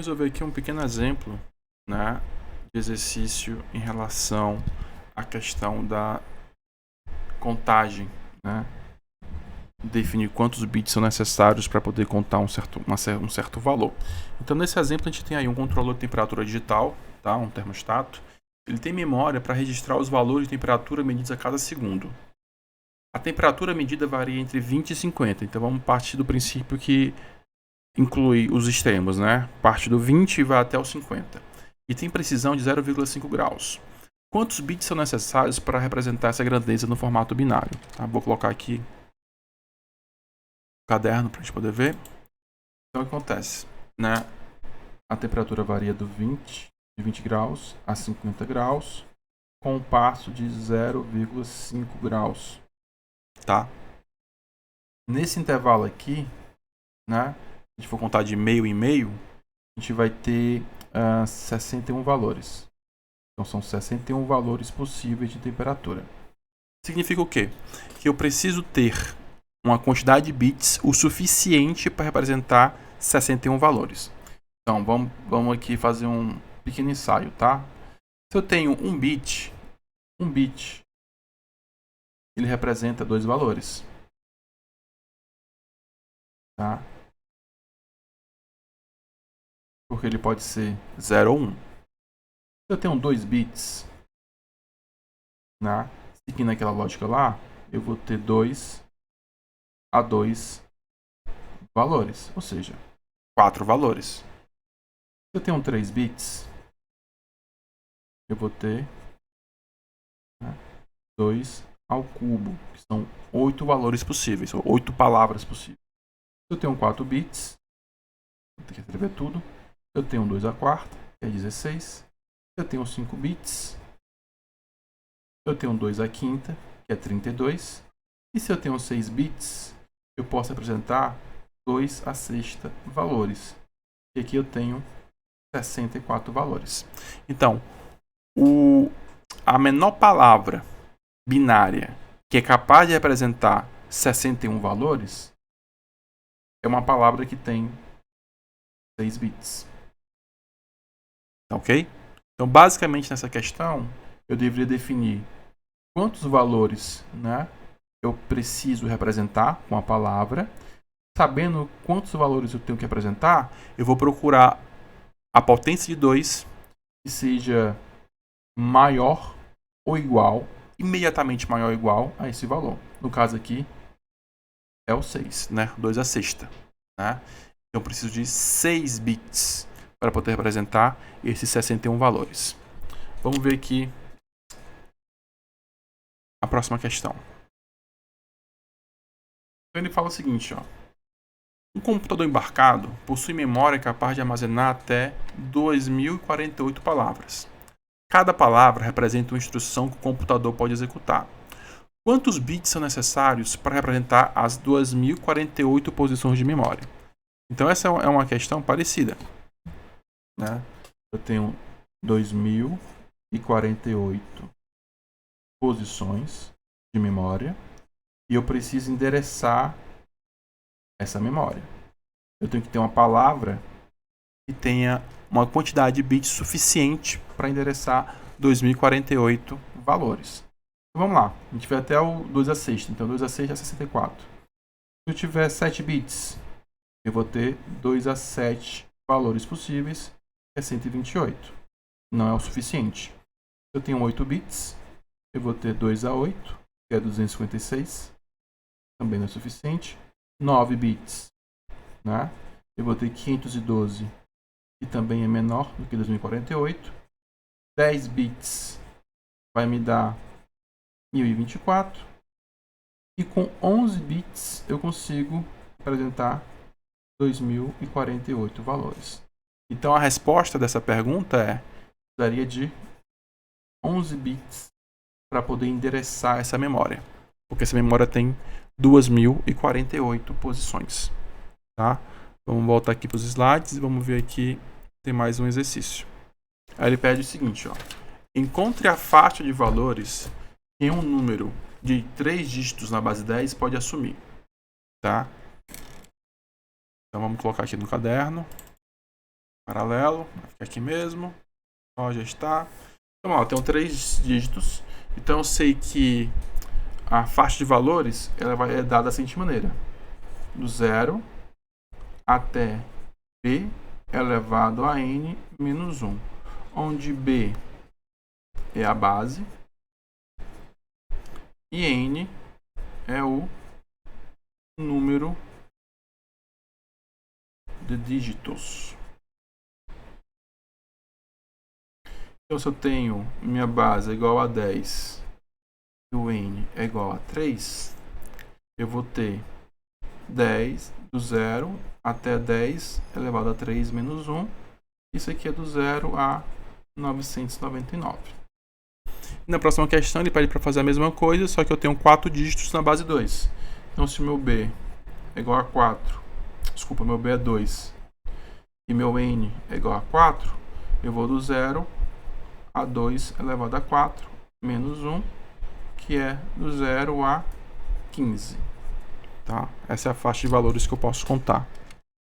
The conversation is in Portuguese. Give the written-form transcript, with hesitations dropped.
resolver aqui um pequeno exemplo, né, de exercício em relação à questão da contagem, né? Definir quantos bits são necessários para poder contar um certo valor. Então, nesse exemplo, a gente tem aí um controlador de temperatura digital, tá? Um termostato. Ele tem memória para registrar os valores de temperatura medidos a cada segundo. A temperatura medida varia entre 20 e 50, então vamos partir do princípio que inclui os extremos, né? Parte do 20 e vai até o 50. E tem precisão de 0,5 graus. Quantos bits são necessários para representar essa grandeza no formato binário? Tá? Vou colocar aqui o caderno para a gente poder ver. Então, o que acontece? Né? A temperatura varia de 20 graus a 50 graus, com um passo de 0,5 graus. Tá? Nesse intervalo aqui, né? Se a gente for contar de meio em meio, a gente vai ter 61 valores. Então, são 61 valores possíveis de temperatura. Significa o quê? Que eu preciso ter uma quantidade de bits o suficiente para representar 61 valores. Então, vamos aqui fazer um pequeno ensaio, tá? Se eu tenho um bit, ele representa 2 valores. Tá? Porque ele pode ser 0 ou 1. Se eu tenho 2 bits, né? Seguindo aquela lógica lá, eu vou ter 2 a 2 valores, ou seja, 4 valores. Se eu tenho 3 bits, eu vou ter 2 ao cubo, que são 8 valores possíveis, ou 8 palavras possíveis. Se eu tenho 4 bits, vou ter que escrever tudo. Eu tenho 2 à quarta, que é 16. Se eu tenho 5 bits, eu tenho 2 à quinta, que é 32. E se eu tenho 6 bits, eu posso representar 2 à sexta valores. E aqui eu tenho 64 valores. Então, a menor palavra binária que é capaz de representar 61 valores é uma palavra que tem 6 bits. Tá ok? Então, basicamente, nessa questão, eu deveria definir quantos valores, né, eu preciso representar com a palavra. Sabendo quantos valores eu tenho que representar, eu vou procurar a potência de 2 que seja maior ou igual, imediatamente maior ou igual a esse valor. No caso aqui, é o 6, né? 2 à sexta. Né? Então, eu preciso de 6 bits para poder representar esses 61 valores. Vamos ver aqui a próxima questão. Então, ele fala o seguinte, ó. Um computador embarcado possui memória capaz de armazenar até 2048 palavras. Cada palavra representa uma instrução que o computador pode executar. Quantos bits são necessários para representar as 2048 posições de memória? Então, essa é uma questão parecida. Né? Eu tenho 2048 posições de memória e eu preciso endereçar essa memória. Eu tenho que ter uma palavra que tenha uma quantidade de bits suficiente para endereçar 2048 valores. Então, vamos lá. A gente vai até o 2 à sexta. Então, 2 à sexta é 64. Se eu tiver 7 bits, eu vou ter 2 a 7 valores possíveis, que é 128. Não é o suficiente. Se eu tenho 8 bits, eu vou ter 2 a 8, que é 256. Também não é suficiente. 9 bits, né? Eu vou ter 512, que também é menor do que 2048. 10 bits vai me dar 1024. E com 11 bits eu consigo apresentar 2048 valores. Então, a resposta dessa pergunta daria de 11 bits para poder endereçar essa memória. Porque essa memória tem 2048 posições. Tá? Vamos voltar aqui para os slides e vamos ver aqui, tem mais um exercício. Aí ele pede o seguinte, ó. Encontre a faixa de valores que um número de 3 dígitos na base 10 pode assumir. Tá? Então vamos colocar aqui no caderno. paralelo, vai ficar aqui mesmo. Ó, já está. Então, ó, eu tenho 3 dígitos. Então, eu sei que a faixa de valores ela é dada da seguinte maneira: do 0 até b elevado a n menos 1, onde b é a base e n é o número de dígitos. Então, se eu tenho minha base igual a 10 e o n é igual a 3, eu vou ter 10 do 0 até 10 elevado a 3 menos 1. Isso aqui é do 0 a 999. Na próxima questão, ele pede para fazer a mesma coisa, só que eu tenho 4 dígitos na base 2. Então, se meu b é igual a 4, desculpa, meu b é 2, e meu n é igual a 4, eu vou do 0 a 2 elevado a 4 menos 1, que é do 0 a 15. Tá? Essa é a faixa de valores que eu posso contar.